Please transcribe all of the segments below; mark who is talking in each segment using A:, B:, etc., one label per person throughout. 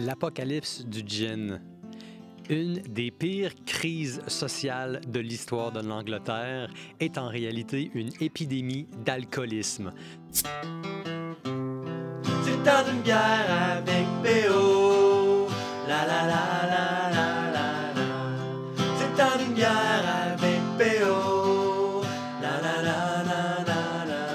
A: L'apocalypse du gin. Une des pires crises sociales de l'histoire de l'Angleterre est en réalité une épidémie d'alcoolisme.
B: C'est le temps d'une bière avec P.O. La la la la la la la. C'est le temps d'une bière avec P.O. La la la la la la.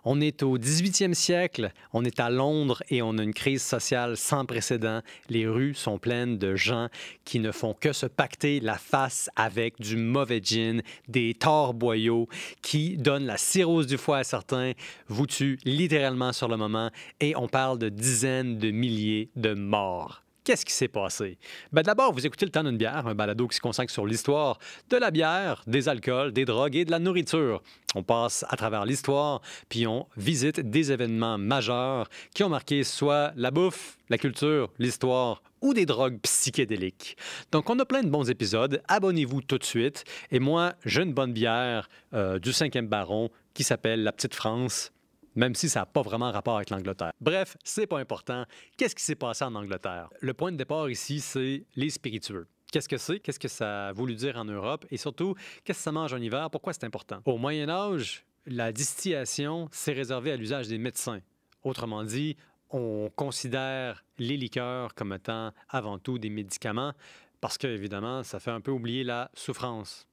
A: On est au 18e siècle, on est à Londres et on a une crise sociale sans précédent. Les rues sont pleines de gens qui ne font que se pacter la face avec du mauvais gin, des torts-boyaux qui donnent la cirrhose du foie à certains, vous tuent littéralement sur le moment et on parle de dizaines de milliers de morts. Qu'est-ce qui s'est passé? D'abord, vous écoutez Le temps d'une bière, un balado qui se consacre sur l'histoire de la bière, des alcools, des drogues et de la nourriture. On passe à travers l'histoire, puis on visite des événements majeurs qui ont marqué soit la bouffe, la culture, l'histoire ou des drogues psychédéliques. Donc, on a plein de bons épisodes. Abonnez-vous tout de suite. Et moi, j'ai une bonne bière du 5e baron qui s'appelle La Petite France, même si ça n'a pas vraiment rapport avec l'Angleterre. Bref, c'est pas important. Qu'est-ce qui s'est passé en Angleterre? Le point de départ ici, c'est les spiritueux. Qu'est-ce que c'est? Qu'est-ce que ça a voulu dire en Europe? Et surtout, qu'est-ce que ça mange en hiver? Pourquoi c'est important? Au Moyen Âge, la distillation s'est réservée à l'usage des médecins. Autrement dit, on considère les liqueurs comme étant avant tout des médicaments parce que, évidemment, ça fait un peu oublier la souffrance.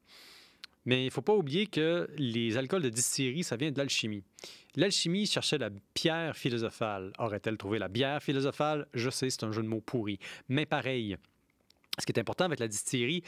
A: Mais il ne faut pas oublier que les alcools de distillerie, ça vient de l'alchimie. L'alchimie cherchait la pierre philosophale. Aurait-elle trouvé la bière philosophale? Je sais, c'est un jeu de mots pourri. Mais pareil, ce qui est important avec la distillerie,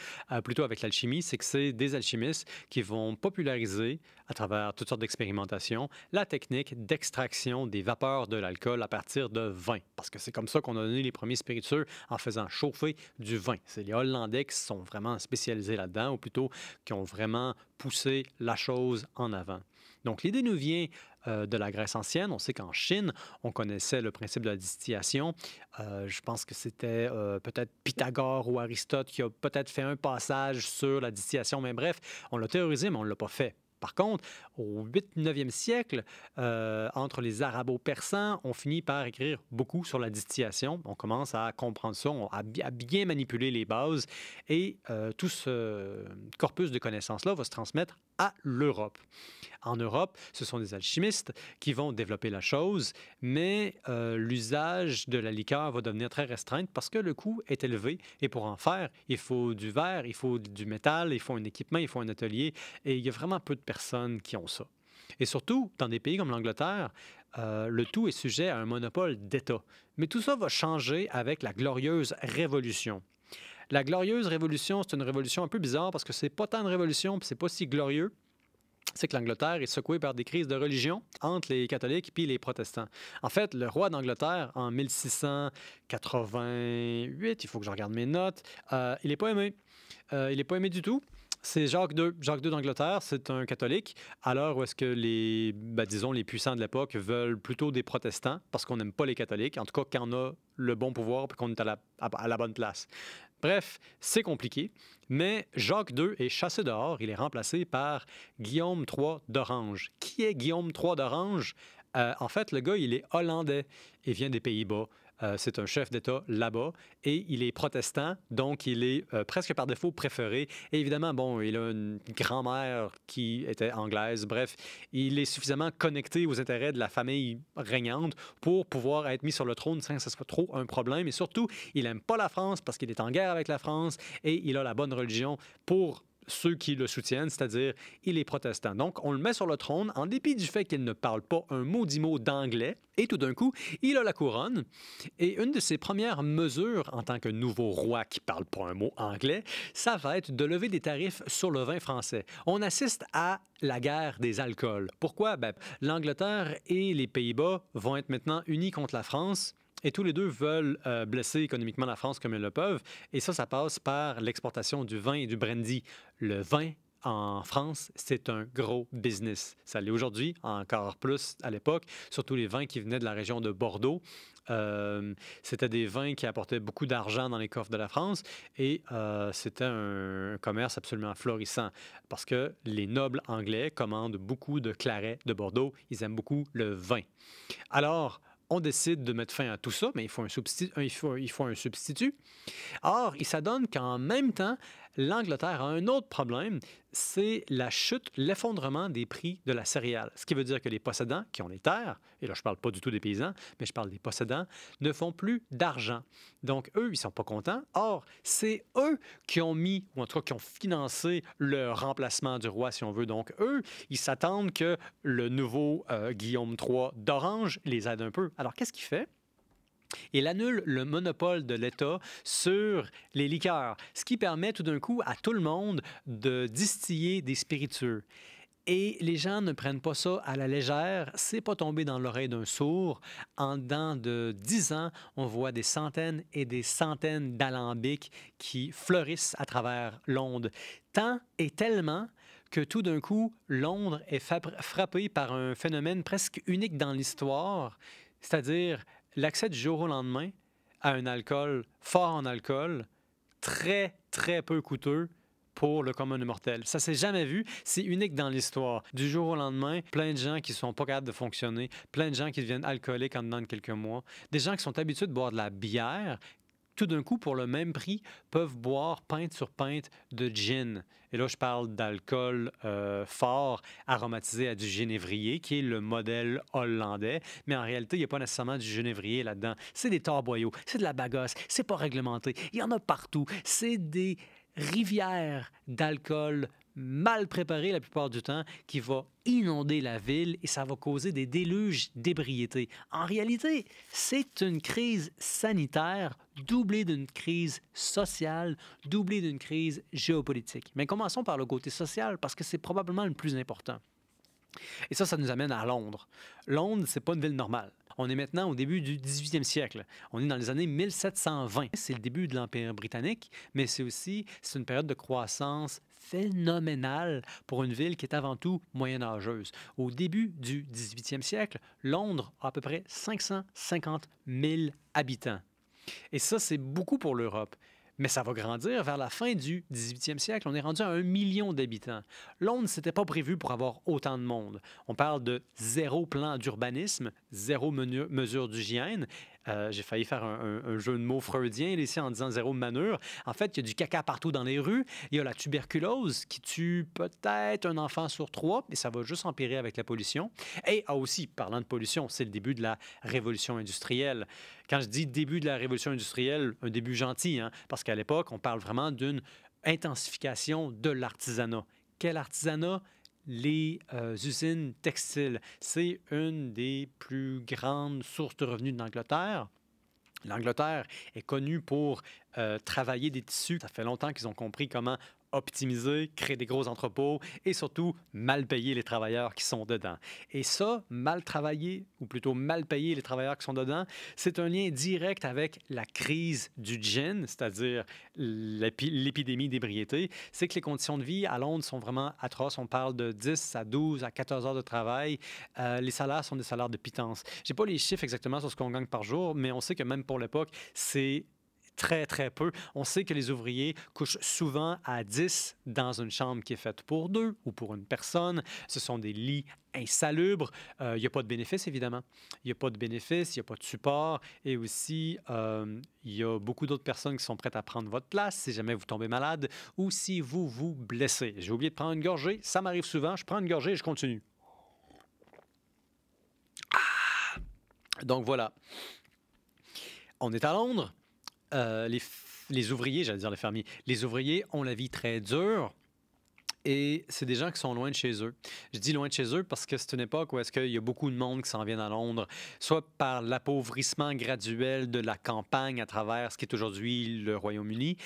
A: plutôt avec l'alchimie, c'est que c'est des alchimistes qui vont populariser, à travers toutes sortes d'expérimentations, la technique d'extraction des vapeurs de l'alcool à partir de vin. Parce que c'est comme ça qu'on a donné les premiers spiritueux en faisant chauffer du vin. C'est les Hollandais qui sont vraiment spécialisés là-dedans, ou plutôt qui ont vraiment poussé la chose en avant. Donc, l'idée nous vient de la Grèce ancienne. On sait qu'en Chine, on connaissait le principe de la distillation. Je pense que c'était peut-être Pythagore ou Aristote qui a peut-être fait un passage sur la distillation. Mais bref, on l'a théorisé, mais on ne l'a pas fait. Par contre, au 8e siècle, entre les arabo-persans, on finit par écrire beaucoup sur la distillation. On commence à comprendre ça, à bien manipuler les bases. Et tout ce corpus de connaissances-là va se transmettre à l'Europe. En Europe, ce sont des alchimistes qui vont développer la chose, mais l'usage de la liqueur va devenir très restreint parce que le coût est élevé. Et pour en faire, il faut du verre, il faut du métal, il faut un équipement, il faut un atelier. Et il y a vraiment peu de personnes qui ont ça. Et surtout, dans des pays comme l'Angleterre, le tout est sujet à un monopole d'État. Mais tout ça va changer avec la Glorieuse Révolution. La Glorieuse Révolution, c'est une révolution un peu bizarre parce que c'est pas tant une révolution puis c'est pas si glorieux. C'est que l'Angleterre est secouée par des crises de religion entre les catholiques et les protestants. En fait, le roi d'Angleterre, en 1688, il faut que je regarde mes notes, il n'est pas aimé. Il n'est pas aimé du tout. C'est Jacques II. Jacques II d'Angleterre, c'est un catholique, à l'heure où est-ce que les puissants de l'époque veulent plutôt des protestants, parce qu'on n'aime pas les catholiques, en tout cas quand on a le bon pouvoir et qu'on est à la bonne place. Bref, c'est compliqué, mais Jacques II est chassé dehors. Il est remplacé par Guillaume III d'Orange. Qui est Guillaume III d'Orange? En fait, le gars, il est hollandais et vient des Pays-Bas. C'est un chef d'État là-bas et il est protestant, donc il est presque par défaut préféré. Et évidemment, bon, il a une grand-mère qui était anglaise. Bref, il est suffisamment connecté aux intérêts de la famille régnante pour pouvoir être mis sur le trône sans que ce soit trop un problème. Et surtout, il n'aime pas la France parce qu'il est en guerre avec la France et il a la bonne religion pour ceux qui le soutiennent, c'est-à-dire il est protestant. Donc, on le met sur le trône en dépit du fait qu'il ne parle pas un maudit mot d'anglais. Et tout d'un coup, il a la couronne. Et une de ses premières mesures en tant que nouveau roi qui ne parle pas un mot anglais, ça va être de lever des tarifs sur le vin français. On assiste à la guerre des alcools. Pourquoi? L'Angleterre et les Pays-Bas vont être maintenant unis contre la France. Et tous les deux veulent blesser économiquement la France comme ils le peuvent. Et ça passe par l'exportation du vin et du brandy. Le vin, en France, c'est un gros business. Ça l'est aujourd'hui, encore plus à l'époque, surtout les vins qui venaient de la région de Bordeaux. C'était des vins qui apportaient beaucoup d'argent dans les coffres de la France et c'était un commerce absolument florissant parce que les nobles anglais commandent beaucoup de claret de Bordeaux. Ils aiment beaucoup le vin. Alors, on décide de mettre fin à tout ça, mais il faut un substitut. Or, il s'adonne qu'en même temps, l'Angleterre a un autre problème, c'est la chute, l'effondrement des prix de la céréale. Ce qui veut dire que les possédants qui ont les terres, et là je ne parle pas du tout des paysans, mais je parle des possédants, ne font plus d'argent. Donc eux, ils ne sont pas contents. Or, c'est eux qui ont mis, ou en tout cas qui ont financé le remplacement du roi, si on veut. Donc eux, ils s'attendent que le nouveau Guillaume III d'Orange les aide un peu. Alors qu'est-ce qu'il fait? Il annule le monopole de l'État sur les liqueurs, ce qui permet tout d'un coup à tout le monde de distiller des spiritueux. Et les gens ne prennent pas ça à la légère, c'est pas tombé dans l'oreille d'un sourd. En dedans de 10 ans, on voit des centaines et des centaines d'alambics qui fleurissent à travers Londres. Tant et tellement que tout d'un coup, Londres est frappée par un phénomène presque unique dans l'histoire, c'est-à-dire l'accès du jour au lendemain à un alcool fort en alcool, très, très peu coûteux pour le commun des mortels. Ça s'est jamais vu, c'est unique dans l'histoire. Du jour au lendemain, plein de gens qui sont pas capables de fonctionner, plein de gens qui deviennent alcooliques en dedans de quelques mois, des gens qui sont habitués de boire de la bière, tout d'un coup, pour le même prix, peuvent boire pinte sur pinte de gin. Et là, je parle d'alcool fort, aromatisé à du génévrier, qui est le modèle hollandais. Mais en réalité, il n'y a pas nécessairement du génévrier là-dedans. C'est des torboyaux, c'est de la bagasse, c'est pas réglementé. Il y en a partout. C'est des rivières d'alcool mal préparées la plupart du temps qui va inonder la ville et ça va causer des déluges d'ébriété. En réalité, c'est une crise sanitaire doublée d'une crise sociale, doublée d'une crise géopolitique. Mais commençons par le côté social parce que c'est probablement le plus important. Et ça nous amène à Londres. Londres, c'est pas une ville normale. On est maintenant au début du 18e siècle. On est dans les années 1720. C'est le début de l'Empire britannique, mais c'est une période de croissance phénoménale pour une ville qui est avant tout moyenâgeuse. Au début du 18e siècle, Londres a à peu près 550 000 habitants. Et ça, c'est beaucoup pour l'Europe. Mais ça va grandir vers la fin du 18e siècle. On est rendu à 1 million d'habitants. Londres, ce n'était pas prévu pour avoir autant de monde. On parle de zéro plan d'urbanisme, zéro mesure d'hygiène. J'ai failli faire un jeu de mots freudien ici en disant zéro manure. En fait, il y a du caca partout dans les rues. Il y a la tuberculose qui tue peut-être un enfant sur 3, et ça va juste empirer avec la pollution. Et aussi, parlant de pollution, c'est le début de la révolution industrielle. Quand je dis début de la révolution industrielle, un début gentil, hein, parce qu'à l'époque, on parle vraiment d'une intensification de l'artisanat. Quel artisanat? Les usines textiles. C'est une des plus grandes sources de revenus de l'Angleterre. L'Angleterre est connue pour travailler des tissus. Ça fait longtemps qu'ils ont compris comment optimiser, créer des gros entrepôts et surtout mal payer les travailleurs qui sont dedans. Et ça, mal travailler, ou plutôt mal payer les travailleurs qui sont dedans, c'est un lien direct avec la crise du gin, c'est-à-dire l'épidémie d'ébriété. C'est que les conditions de vie à Londres sont vraiment atroces. On parle de 10 à 12 à 14 heures de travail. Les salaires sont des salaires de pitance. Je n'ai pas les chiffres exactement sur ce qu'on gagne par jour, mais on sait que même pour l'époque, c'est très, très peu. On sait que les ouvriers couchent souvent à 10 dans une chambre qui est faite pour 2 ou pour une personne. Ce sont des lits insalubres. Il n'y a pas de bénéfice, évidemment. Il n'y a pas de bénéfice, il n'y a pas de support. Et aussi, il y a beaucoup d'autres personnes qui sont prêtes à prendre votre place si jamais vous tombez malade ou si vous vous blessez. J'ai oublié de prendre une gorgée. Ça m'arrive souvent. Je prends une gorgée et je continue. Donc voilà. On est à Londres. Les ouvriers, j'allais dire les fermiers, les ouvriers ont la vie très dure et c'est des gens qui sont loin de chez eux. Je dis loin de chez eux parce que c'est une époque où est-ce qu'il y a beaucoup de monde qui s'en vient à Londres, soit par l'appauvrissement graduel de la campagne à travers ce qui est aujourd'hui le Royaume-Uni,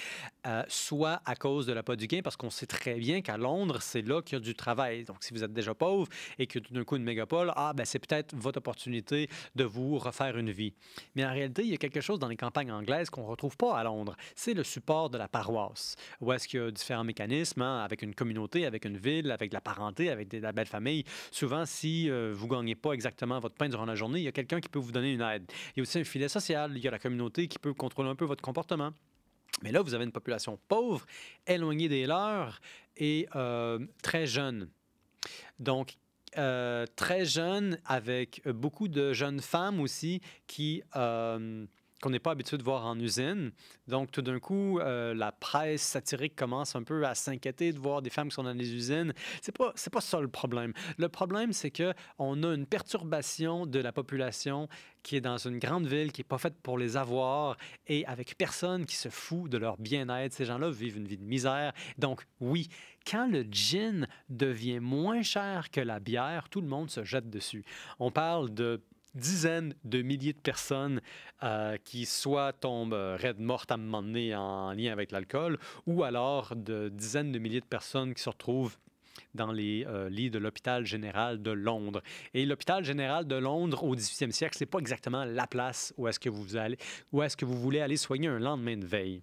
A: soit à cause de l'appât du gain, parce qu'on sait très bien qu'à Londres, c'est là qu'il y a du travail. Donc, si vous êtes déjà pauvre et que tout d'un coup, une mégapole, c'est peut-être votre opportunité de vous refaire une vie. Mais en réalité, il y a quelque chose dans les campagnes anglaises qu'on ne retrouve pas à Londres. C'est le support de la paroisse, où est-ce qu'il y a différents mécanismes, hein, avec une communauté, avec une ville, avec de la parenté, avec de la belle famille. Souvent, si vous ne gagnez pas exactement votre pain durant la journée, il y a quelqu'un qui peut vous donner une aide. Il y a aussi un filet social, il y a la communauté qui peut contrôler un peu votre comportement. Mais là, vous avez une population pauvre, éloignée des leurs et très jeune. Donc, très jeune, avec beaucoup de jeunes femmes aussi qu'on n'est pas habitué de voir en usine. Donc, tout d'un coup, la presse satirique commence un peu à s'inquiéter de voir des femmes qui sont dans les usines. C'est pas ça le problème. Le problème, c'est qu'on a une perturbation de la population qui est dans une grande ville, qui n'est pas faite pour les avoir, et avec personne qui se fout de leur bien-être. Ces gens-là vivent une vie de misère. Donc, oui, quand le gin devient moins cher que la bière, tout le monde se jette dessus. On parle de dizaines de milliers de personnes qui soit tombent raides mortes à un moment donné en lien avec l'alcool, ou alors de dizaines de milliers de personnes qui se retrouvent dans les lits de l'hôpital général de Londres. Et l'hôpital général de Londres au 18e siècle, c'est pas exactement la place où est-ce que vous voulez aller soigner un lendemain de veille.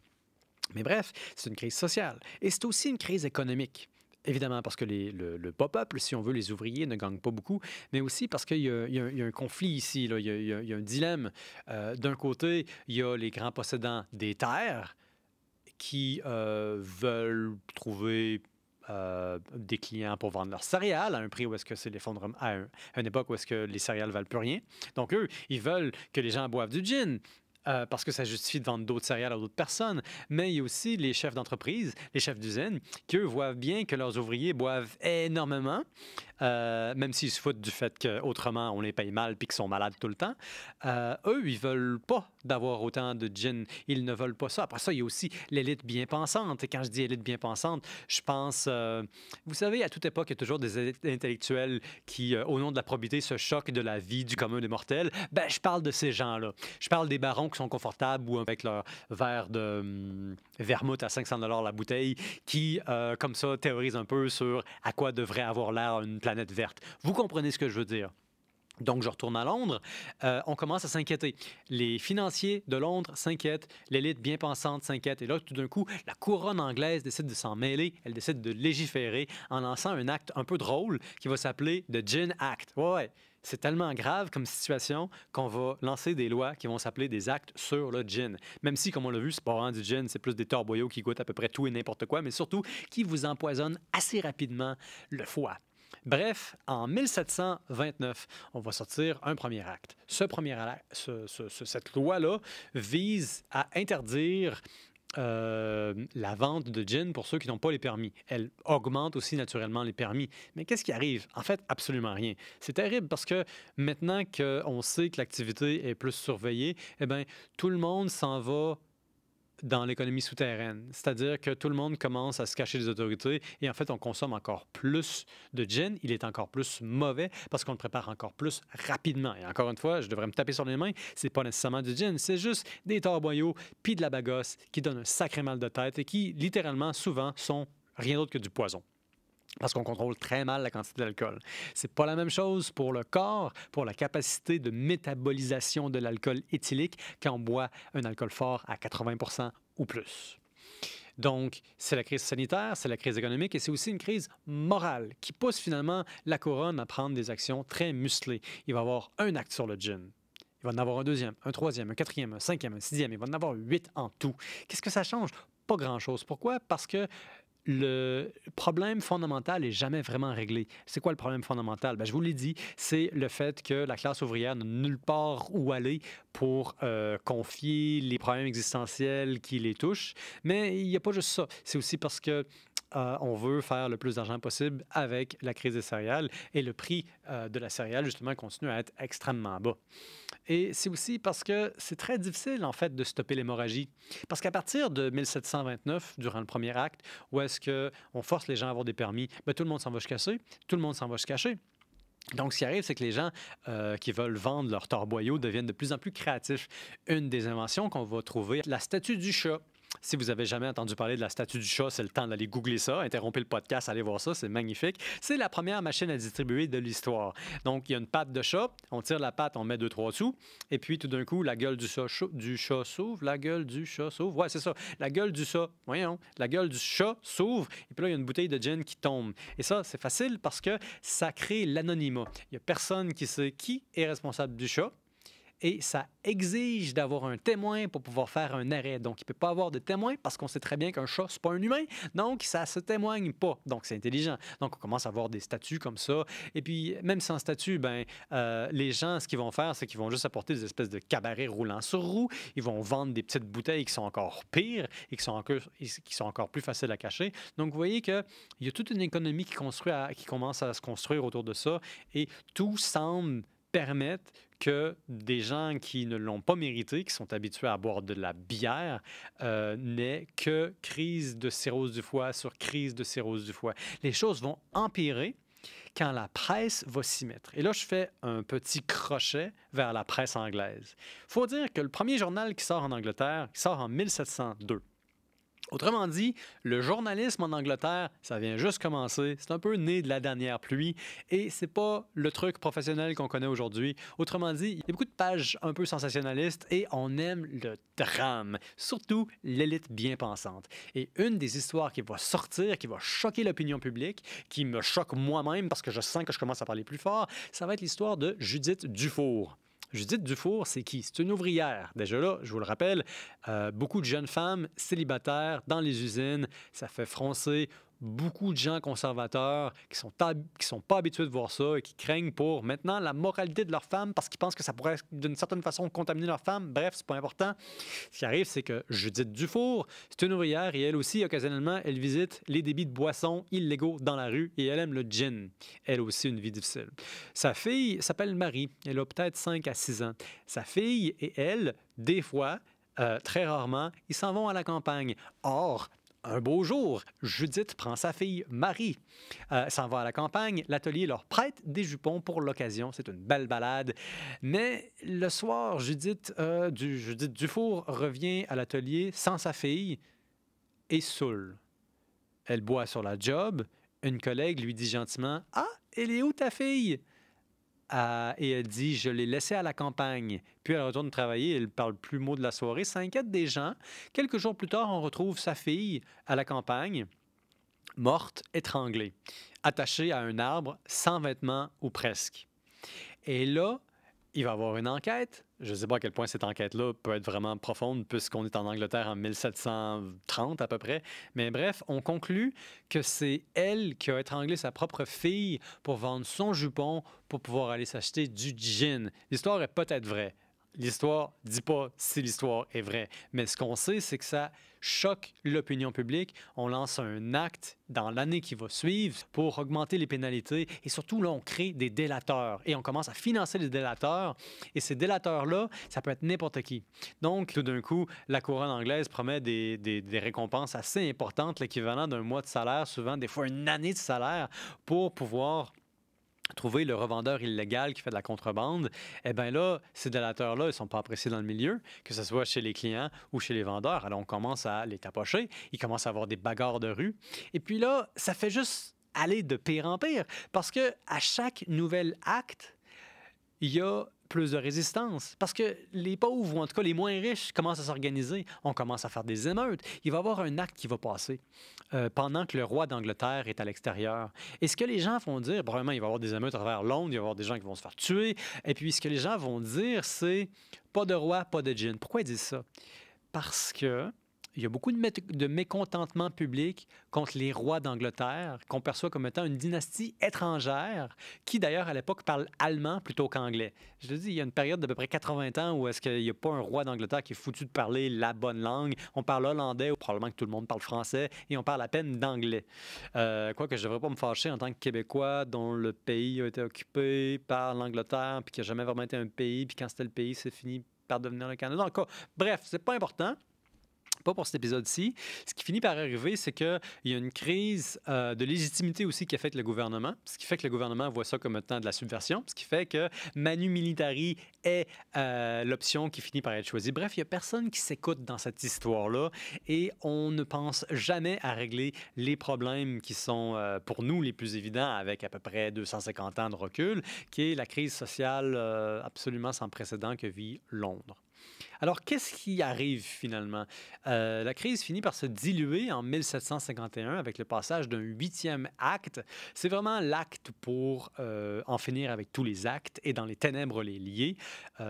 A: Mais bref, c'est une crise sociale. Et c'est aussi une crise économique. Évidemment, parce que le pop-up, si on veut, les ouvriers ne gagnent pas beaucoup, mais aussi parce qu'il y a un conflit ici, là. Il y a un dilemme. D'un côté, il y a les grands possédants des terres qui veulent trouver des clients pour vendre leurs céréales à un prix où est-ce que c'est l'effondrement, à une époque où est-ce que les céréales valent plus rien. Donc, eux, ils veulent que les gens boivent du gin. Parce que ça justifie de vendre d'autres céréales à d'autres personnes. Mais il y a aussi les chefs d'entreprise, les chefs d'usine, qui, eux, voient bien que leurs ouvriers boivent énormément, même s'ils se foutent du fait qu'autrement, on les paye mal puis qu'ils sont malades tout le temps. Eux, ils veulent pas d'avoir autant de gin. Ils ne veulent pas ça. Après ça, il y a aussi l'élite bien pensante. Et quand je dis élite bien pensante, je pense... vous savez, à toute époque, il y a toujours des intellectuels qui, au nom de la probité, se choquent de la vie du commun des mortels. Ben, je parle de ces gens-là. Je parle des barons qui sont confortables ou avec leur verre de vermouth à 500 $ la bouteille, qui, comme ça, théorisent un peu sur à quoi devrait avoir l'air une planète verte. Vous comprenez ce que je veux dire? Donc, je retourne à Londres. On commence à s'inquiéter. Les financiers de Londres s'inquiètent. L'élite bien pensante s'inquiète. Et là, tout d'un coup, la couronne anglaise décide de s'en mêler. Elle décide de légiférer en lançant un acte un peu drôle qui va s'appeler The Gin Act. Ouais. C'est tellement grave comme situation qu'on va lancer des lois qui vont s'appeler des actes sur le gin. Même si, comme on l'a vu, c'est pas vraiment du gin, c'est plus des torboyaux qui goûtent à peu près tout et n'importe quoi, mais surtout qui vous empoisonnent assez rapidement le foie. Bref, en 1729, on va sortir un premier acte. Cette loi-là vise à interdire la vente de gin pour ceux qui n'ont pas les permis. Elle augmente aussi naturellement les permis. Mais qu'est-ce qui arrive? En fait, absolument rien. C'est terrible parce que maintenant qu'on sait que l'activité est plus surveillée, eh bien, tout le monde s'en va dans l'économie souterraine. C'est-à-dire que tout le monde commence à se cacher des autorités et en fait, on consomme encore plus de gin. Il est encore plus mauvais parce qu'on le prépare encore plus rapidement. Et encore une fois, je devrais me taper sur les mains, c'est pas nécessairement du gin, c'est juste des torboyaux puis de la bagasse qui donnent un sacré mal de tête et qui, littéralement, souvent, sont rien d'autre que du poison. Parce qu'on contrôle très mal la quantité d'alcool. C'est pas la même chose pour le corps, pour la capacité de métabolisation de l'alcool éthylique quand on boit un alcool fort à 80% ou plus. Donc, c'est la crise sanitaire, c'est la crise économique et c'est aussi une crise morale qui pousse finalement la couronne à prendre des actions très musclées. Il va y avoir un acte sur le gin. Il va en avoir un deuxième, un troisième, un quatrième, un cinquième, un sixième. Il va en avoir 8 en tout. Qu'est-ce que ça change? Pas grand-chose. Pourquoi? Parce que le problème fondamental n'est jamais vraiment réglé. C'est quoi le problème fondamental? Bien, je vous l'ai dit, c'est le fait que la classe ouvrière n'a nulle part où aller pour confier les problèmes existentiels qui les touchent. Mais il n'y a pas juste ça. C'est aussi parce que on veut faire le plus d'argent possible avec la crise des céréales et le prix de la céréale, justement, continue à être extrêmement bas. Et c'est aussi parce que c'est très difficile, en fait, de stopper l'hémorragie. Parce qu'à partir de 1729, durant le premier acte, où est-ce qu'on force les gens à avoir des permis, bien, tout le monde s'en va se cacher, tout le monde s'en va se cacher. Donc, ce qui arrive, c'est que les gens qui veulent vendre leurs torboyaux deviennent de plus en plus créatifs. Une des inventions qu'on va trouver, la statue du chat. Si vous avez jamais entendu parler de la statue du chat, c'est le temps d'aller googler ça. Interrompez le podcast, allez voir ça, c'est magnifique. C'est la première machine à distribuer de l'histoire. Donc, il y a une patte de chat, on tire la patte, on met 2-3 sous, et puis tout d'un coup, la gueule du chat s'ouvre, la gueule du chat s'ouvre. Ouais, c'est ça. La gueule du chat, voyons, la gueule du chat s'ouvre, et puis là, il y a une bouteille de gin qui tombe. Et ça, c'est facile parce que ça crée l'anonymat. Il n'y a personne qui sait qui est responsable du chat. et ça exige d'avoir un témoin pour pouvoir faire un arrêt. Donc, il ne peut pas avoir de témoin parce qu'on sait très bien qu'un chat, ce n'est pas un humain. Donc, ça ne se témoigne pas. Donc, c'est intelligent. Donc, on commence à avoir des statuts comme ça. Et puis, même sans statut, les gens, ce qu'ils vont faire, c'est qu'ils vont juste apporter des espèces de cabarets roulants sur roues. Ils vont vendre des petites bouteilles qui sont encore pires et qui sont encore plus faciles à cacher. Donc, vous voyez qu'il y a toute une économie qui commence à se construire autour de ça et tout semble permettre que des gens qui ne l'ont pas mérité, qui sont habitués à boire de la bière, n'aient que crise de cirrhose du foie sur crise de cirrhose du foie. Les choses vont empirer quand la presse va s'y mettre. Et là, je fais un petit crochet vers la presse anglaise. Il faut dire que le premier journal qui sort en Angleterre, il sort en 1702. Autrement dit, le journalisme en Angleterre, ça vient juste commencer. C'est un peu né de la dernière pluie et c'est pas le truc professionnel qu'on connaît aujourd'hui. Autrement dit, il y a beaucoup de pages un peu sensationnalistes et on aime le drame, surtout l'élite bien pensante. Et une des histoires qui va sortir, qui va choquer l'opinion publique, qui me choque moi-même parce que je sens que je commence à parler plus fort, ça va être l'histoire de Judith Dufour. Judith Dufour, c'est qui? C'est une ouvrière. Déjà là, je vous le rappelle, beaucoup de jeunes femmes célibataires dans les usines, ça fait froncer beaucoup de gens conservateurs qui sont pas habitués de voir ça et qui craignent pour maintenant la moralité de leur femme parce qu'ils pensent que ça pourrait d'une certaine façon contaminer leur femme. Bref, c'est pas important. Ce qui arrive, c'est que Judith Dufour, c'est une ouvrière et elle aussi, occasionnellement, elle visite les débits de boissons illégaux dans la rue et elle aime le gin. Elle a aussi une vie difficile. Sa fille s'appelle Marie. Elle a peut-être 5 à 6 ans. Sa fille et elle, des fois, très rarement, ils s'en vont à la campagne. Or, un beau jour, Judith prend sa fille Marie, s'en va à la campagne. L'atelier leur prête des jupons pour l'occasion. C'est une belle balade. Mais le soir, Judith Dufour revient à l'atelier sans sa fille et saoule. Elle boit sur la job. Une collègue lui dit gentiment « Ah, elle est où ta fille? » Et elle dit « Je l'ai laissée à la campagne. » Puis elle retourne travailler, elle ne parle plus mot de la soirée. Ça inquiète des gens. Quelques jours plus tard, on retrouve sa fille à la campagne, morte, étranglée, attachée à un arbre, sans vêtements ou presque. Et là, il va y avoir une enquête. Je ne sais pas à quel point cette enquête-là peut être vraiment profonde puisqu'on est en Angleterre en 1730 à peu près. Mais bref, on conclut que c'est elle qui a étranglé sa propre fille pour vendre son jupon pour pouvoir aller s'acheter du gin. L'histoire est peut-être vraie. L'histoire ne dit pas si l'histoire est vraie. Mais ce qu'on sait, c'est que ça choque l'opinion publique. On lance un acte dans l'année qui va suivre pour augmenter les pénalités. Et surtout, là, on crée des délateurs. Et on commence à financer les délateurs. Et ces délateurs-là, ça peut être n'importe qui. Donc, tout d'un coup, la couronne anglaise promet des récompenses assez importantes, l'équivalent d'un mois de salaire, souvent des fois une année de salaire, pour pouvoir trouver le revendeur illégal qui fait de la contrebande. Eh bien là, ces délateurs-là, ils ne sont pas appréciés dans le milieu, que ce soit chez les clients ou chez les vendeurs. Alors, on commence à les tapocher. Il commence à avoir des bagarres de rue. Et puis là, ça fait juste aller de pire en pire. Parce que à chaque nouvel acte, il y a plus de résistance. Parce que les pauvres, ou en tout cas les moins riches, commencent à s'organiser. On commence à faire des émeutes. Il va y avoir un acte qui va passer pendant que le roi d'Angleterre est à l'extérieur. Et ce que les gens vont dire, probablement, il va y avoir des émeutes à travers Londres, il va y avoir des gens qui vont se faire tuer. Et puis, ce que les gens vont dire, c'est « pas de roi, pas de gin ». Pourquoi ils disent ça? Parce que il y a beaucoup de mécontentement public contre les rois d'Angleterre, qu'on perçoit comme étant une dynastie étrangère, qui d'ailleurs à l'époque parle allemand plutôt qu'anglais. Je te dis, il y a une période d'à peu près 80 ans où est-ce qu'il n'y a pas un roi d'Angleterre qui est foutu de parler la bonne langue. On parle hollandais, ou probablement que tout le monde parle français, et on parle à peine d'anglais. Quoique je ne devrais pas me fâcher en tant que Québécois dont le pays a été occupé par l'Angleterre, puis qui n'a jamais vraiment été un pays, puis quand c'était le pays, c'est fini par devenir le Canada. Encore, bref, c'est pas important. Pas pour cet épisode-ci. Ce qui finit par arriver, c'est qu'il y a une crise de légitimité aussi qui affecte le gouvernement, ce qui fait que le gouvernement voit ça comme étant de la subversion, ce qui fait que Manu Militari est l'option qui finit par être choisie. Bref, il n'y a personne qui s'écoute dans cette histoire-là et on ne pense jamais à régler les problèmes qui sont pour nous les plus évidents avec à peu près 250 ans de recul, qui est la crise sociale absolument sans précédent que vit Londres. Alors, qu'est-ce qui arrive finalement? La crise finit par se diluer en 1751 avec le passage d'un 8e acte. C'est vraiment l'acte pour en finir avec tous les actes et dans les ténèbres les lier.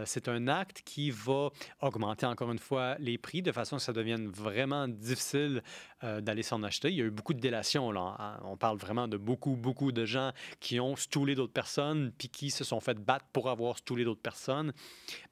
A: C'est un acte qui va augmenter encore une fois les prix de façon que ça devienne vraiment difficile d'aller s'en acheter. Il y a eu beaucoup de délations, là, hein. On parle vraiment de beaucoup, beaucoup de gens qui ont stoulé d'autres personnes puis qui se sont fait battre pour avoir stoulé d'autres personnes.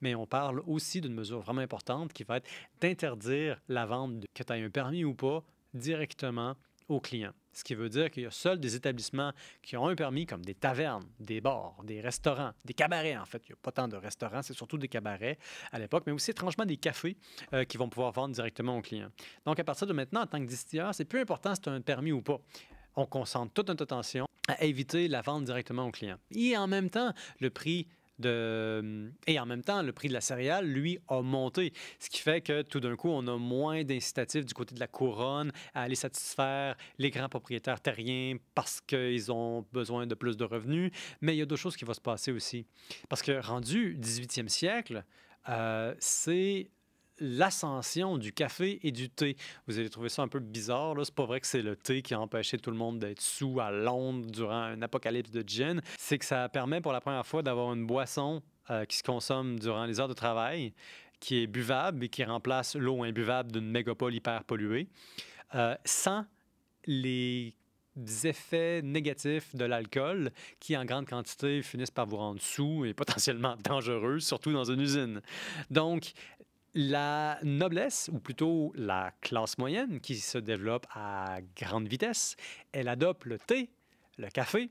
A: Mais on parle aussi d'une mesure vraiment importante qui va être d'interdire la vente, que tu aies un permis ou pas, directement aux clients. Ce qui veut dire qu'il y a seuls des établissements qui ont un permis, comme des tavernes, des bars, des restaurants, des cabarets. En fait, il n'y a pas tant de restaurants, c'est surtout des cabarets à l'époque, mais aussi étrangement des cafés qui vont pouvoir vendre directement aux clients. Donc, à partir de maintenant, en tant que distilleur, c'est peu important si tu as un permis ou pas. On concentre toute notre attention à éviter la vente directement aux clients. Et en même temps, le prix de la céréale, lui, a monté. Ce qui fait que tout d'un coup, on a moins d'incitatifs du côté de la couronne à aller satisfaire les grands propriétaires terriens parce qu'ils ont besoin de plus de revenus. Mais il y a d'autres choses qui vont se passer aussi. Parce que rendu 18e siècle, c'est l'ascension du café et du thé. Vous allez trouver ça un peu bizarre, là. C'est pas vrai que c'est le thé qui a empêché tout le monde d'être sous à Londres durant un apocalypse de gin. C'est que ça permet pour la première fois d'avoir une boisson qui se consomme durant les heures de travail, qui est buvable et qui remplace l'eau imbuvable d'une mégapole hyper polluée, sans les effets négatifs de l'alcool qui, en grande quantité, finissent par vous rendre sous et potentiellement dangereux, surtout dans une usine. Donc, la noblesse, ou plutôt la classe moyenne qui se développe à grande vitesse, elle adopte le thé, le café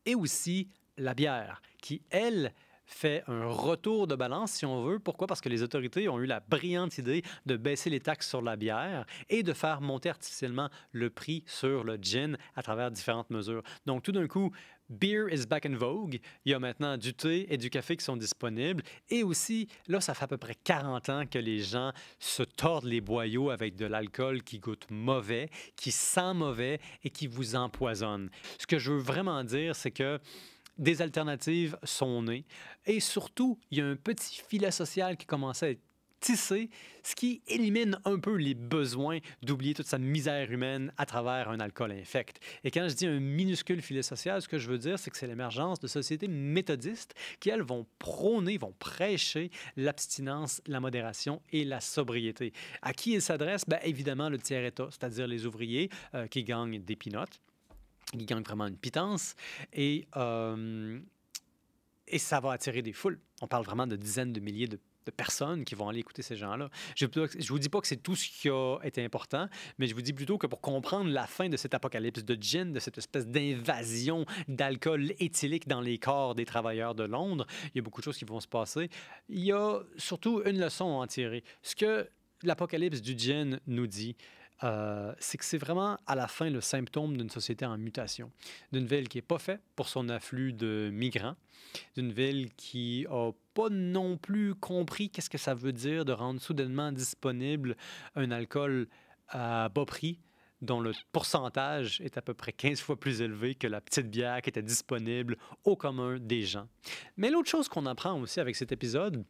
A: et aussi la bière, qui, elle, fait un retour de balance, si on veut. Pourquoi? Parce que les autorités ont eu la brillante idée de baisser les taxes sur la bière et de faire monter artificiellement le prix sur le gin à travers différentes mesures. Donc, tout d'un coup, beer is back in vogue. Il y a maintenant du thé et du café qui sont disponibles. Et aussi, là, ça fait à peu près 40 ans que les gens se tordent les boyaux avec de l'alcool qui goûte mauvais, qui sent mauvais et qui vous empoisonne. Ce que je veux vraiment dire, c'est que des alternatives sont nées. Et surtout, il y a un petit filet social qui commence à être tissé, ce qui élimine un peu les besoins d'oublier toute sa misère humaine à travers un alcool infect. Et quand je dis un minuscule filet social, ce que je veux dire, c'est que c'est l'émergence de sociétés méthodistes qui, elles, vont prôner, vont prêcher l'abstinence, la modération et la sobriété. À qui ils s'adressent? Bien, évidemment, le tiers-état, c'est-à-dire les ouvriers qui gagnent des pinottes, qui gagnent vraiment une pitance, et ça va attirer des foules. On parle vraiment de dizaines de milliers de personnes qui vont aller écouter ces gens-là. Je ne vous dis pas que c'est tout ce qui a été important, mais je vous dis plutôt que pour comprendre la fin de cet apocalypse de gin, de cette espèce d'invasion d'alcool éthylique dans les corps des travailleurs de Londres, il y a beaucoup de choses qui vont se passer. Il y a surtout une leçon à en tirer. Ce que l'apocalypse du gin nous dit, c'est que c'est vraiment à la fin le symptôme d'une société en mutation, d'une ville qui n'est pas faite pour son afflux de migrants, d'une ville qui n'a pas non plus compris qu'est-ce que ça veut dire de rendre soudainement disponible un alcool à bas prix dont le pourcentage est à peu près 15 fois plus élevé que la petite bière qui était disponible au commun des gens. Mais l'autre chose qu'on apprend aussi avec cet épisode,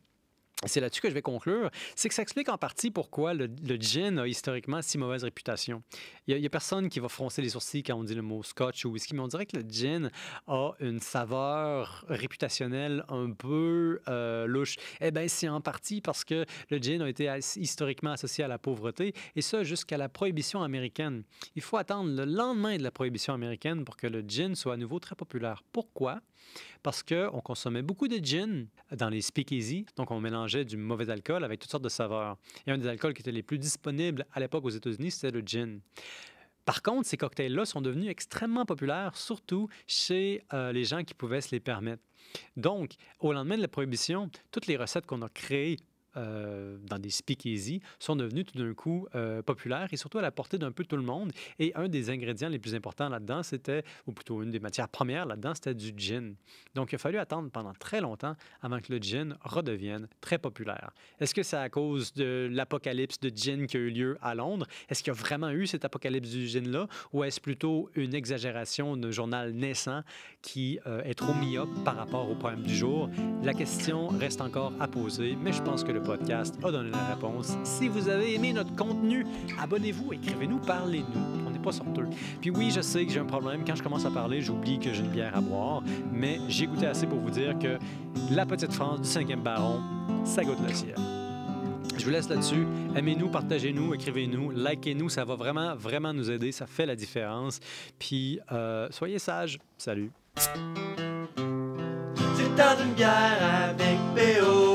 A: c'est là-dessus que je vais conclure, c'est que ça explique en partie pourquoi le gin a historiquement si mauvaise réputation. Il y a personne qui va froncer les sourcils quand on dit le mot scotch ou whisky, mais on dirait que le gin a une saveur réputationnelle un peu louche. Eh bien, c'est en partie parce que le gin a été historiquement associé à la pauvreté, et ça jusqu'à la prohibition américaine. Il faut attendre le lendemain de la prohibition américaine pour que le gin soit à nouveau très populaire. Pourquoi? Parce qu'on consommait beaucoup de gin dans les speakeasy, donc on mélangeait du mauvais alcool avec toutes sortes de saveurs. Et un des alcools qui étaient les plus disponibles à l'époque aux États-Unis, c'était le gin. Par contre, ces cocktails-là sont devenus extrêmement populaires, surtout chez les gens qui pouvaient se les permettre. Donc, au lendemain de la prohibition, toutes les recettes qu'on a créées dans des speakeasy sont devenus tout d'un coup populaires et surtout à la portée d'un peu tout le monde. Et un des ingrédients les plus importants là-dedans, c'était, ou plutôt une des matières premières là-dedans, c'était du gin. Donc, il a fallu attendre pendant très longtemps avant que le gin redevienne très populaire. Est-ce que c'est à cause de l'apocalypse de gin qui a eu lieu à Londres? Est-ce qu'il y a vraiment eu cet apocalypse du gin-là? Ou est-ce plutôt une exagération d'un journal naissant qui est trop myope par rapport au problème du jour? La question reste encore à poser, mais je pense que le podcast a donné la réponse. Si vous avez aimé notre contenu, abonnez-vous, écrivez-nous, parlez-nous. On n'est pas sorteux. Puis oui, je sais que j'ai un problème. Quand je commence à parler, j'oublie que j'ai une bière à boire. Mais j'ai goûté assez pour vous dire que la petite France du 5e baron, ça goûte le ciel. Je vous laisse là-dessus. Aimez-nous, partagez-nous, écrivez-nous, likez-nous. Ça va vraiment, vraiment nous aider. Ça fait la différence. Puis, soyez sages. Salut.
B: C'est le temps d'une bière avec PO.